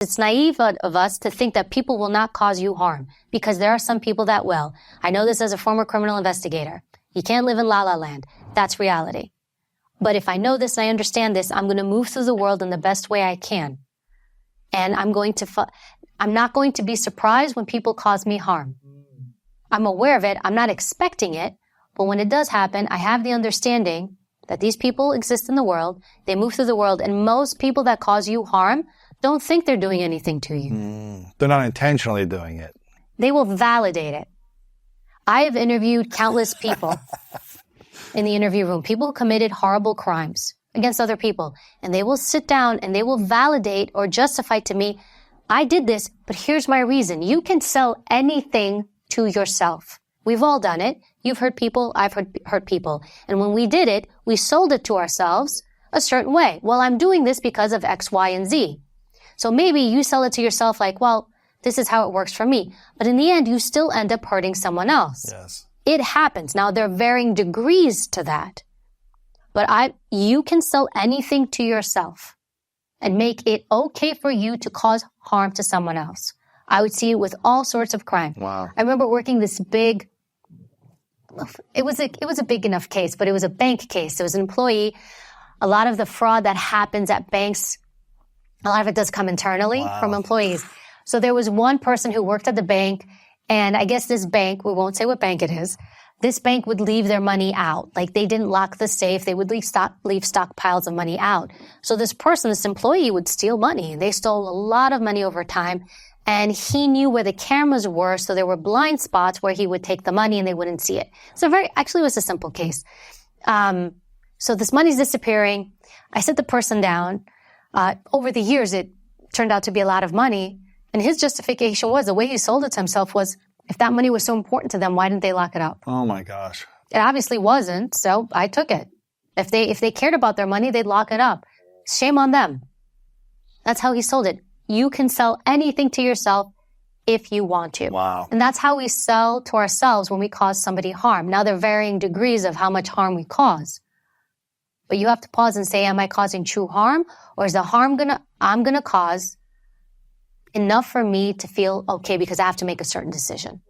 It's naive of us to think that people will not cause you harm, because there are some people that will. I know this as a former criminal investigator. You can't live in la la land. That's reality. But if I know this and I understand this, I'm going to move through the world in the best way I can. And I'm not going to be surprised when people cause me harm. I'm aware of it. I'm not expecting it. But when it does happen, I have the understanding that these people exist in the world. They move through the world. And most people that cause you harm don't think they're doing anything to you. They're not intentionally doing it. They will validate it. I have interviewed countless people in the interview room, people who committed horrible crimes against other people, and they will sit down and they will validate or justify to me, I did this, but here's my reason. You can sell anything to yourself. We've all done it. You've hurt people. I've hurt people. And when we did it, we sold it to ourselves a certain way. Well, I'm doing this because of X, Y, and Z. So maybe you sell it to yourself like, well, this is how it works for me. But in the end, you still end up hurting someone else. Yes. It happens. Now, there are varying degrees to that. But you can sell anything to yourself and make it okay for you to cause harm to someone else. I would see it with all sorts of crime. Wow. I remember working this big, it was a big enough case, but it was a bank case. It was an employee. A lot of the fraud that happens at banks, a lot of it does come internally from employees. So there was one person who worked at the bank, and I guess this bank, we won't say what bank it is, this bank would leave their money out. Like they didn't lock the safe. They would leave stockpiles of money out. So this employee would steal money. They stole a lot of money over time. And he knew where the cameras were. So there were blind spots where he would take the money and they wouldn't see it. So actually it was a simple case. So this money's disappearing. I sit the person down. Over the years, it turned out to be a lot of money. And his justification was, the way he sold it to himself was, if that money was so important to them, why didn't they lock it up? Oh my gosh. It obviously wasn't, so I took it. If they cared about their money, they'd lock it up. Shame on them. That's how he sold it. You can sell anything to yourself if you want to. Wow. And that's how we sell to ourselves when we cause somebody harm. Now, there are varying degrees of how much harm we cause. But you have to pause and say, am I causing true harm? Or is the harm I'm gonna cause enough for me to feel okay because I have to make a certain decision?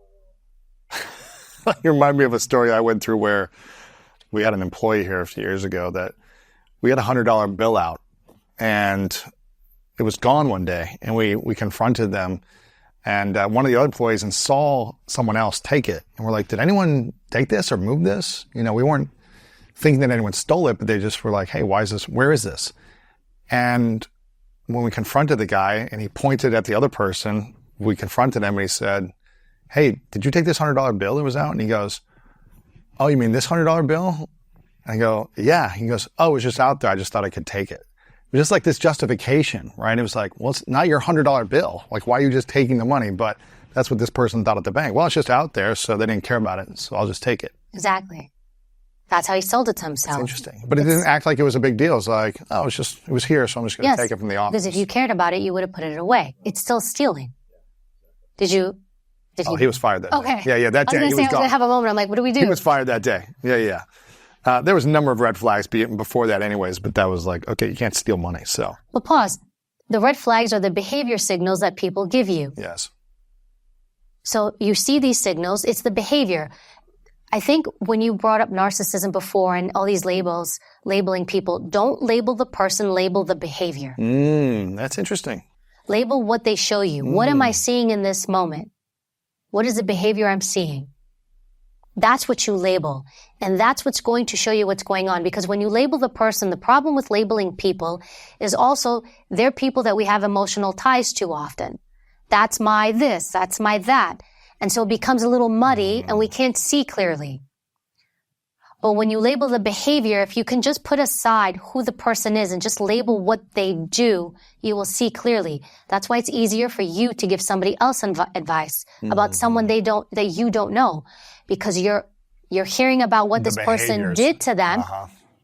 You remind me of a story I went through where we had an employee here a few years ago that we had a $100 bill out and it was gone one day, and we confronted them, and one of the other employees and saw someone else take it, and we're like, did anyone take this or move this? You know, we weren't thinking that anyone stole it, but they just were like, hey, where is this? And when we confronted the guy and he pointed at the other person, we confronted him and he said, hey, did you take this $100 bill that was out? And he goes, oh, you mean this $100 bill? And I go, yeah. He goes, oh, it was just out there. I just thought I could take it. It was just like this justification, right? It was like, well, it's not your $100 bill. Like, why are you just taking the money? But that's what this person thought at the bank. Well, it's just out there, so they didn't care about it, so I'll just take it. Exactly. That's how he sold it to himself. That's interesting. But it didn't act like it was a big deal. It's like, oh, it was here, so I'm just going to take it from the office. Because if you cared about it, you would have put it away. It's still stealing. Did you? He was fired that day. Yeah, that day. I was going to have a moment. I'm like, what do we do? He was fired that day. Yeah. There was a number of red flags before that anyways, but that was like, okay, you can't steal money, so. Well, pause. The red flags are the behavior signals that people give you. Yes. So you see these signals, it's the behavior. I think when you brought up narcissism before and all these labeling people, don't label the person, label the behavior. That's interesting. Label what they show you. What am I seeing in this moment? What is the behavior I'm seeing? That's what you label. And that's what's going to show you what's going on. Because when you label the person, the problem with labeling people is also they're people that we have emotional ties to often. That's my this, that's my that. And so it becomes a little muddy and we can't see clearly. But when you label the behavior, if you can just put aside who the person is and just label what they do, you will see clearly. That's why it's easier for you to give somebody else advice about someone that you don't know, because you're hearing about what this person did to them.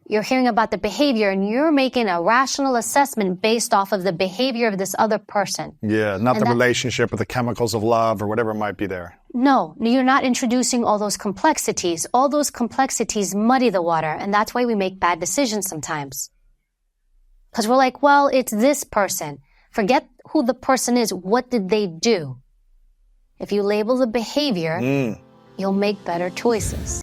You're hearing about the behavior and you're making a rational assessment based off of the behavior of this other person. Yeah, not the relationship or the chemicals of love or whatever might be there. No, you're not introducing all those complexities. All those complexities muddy the water, and that's why we make bad decisions sometimes. Because we're like, well, it's this person. Forget who the person is. What did they do? If you label the behavior, you'll make better choices.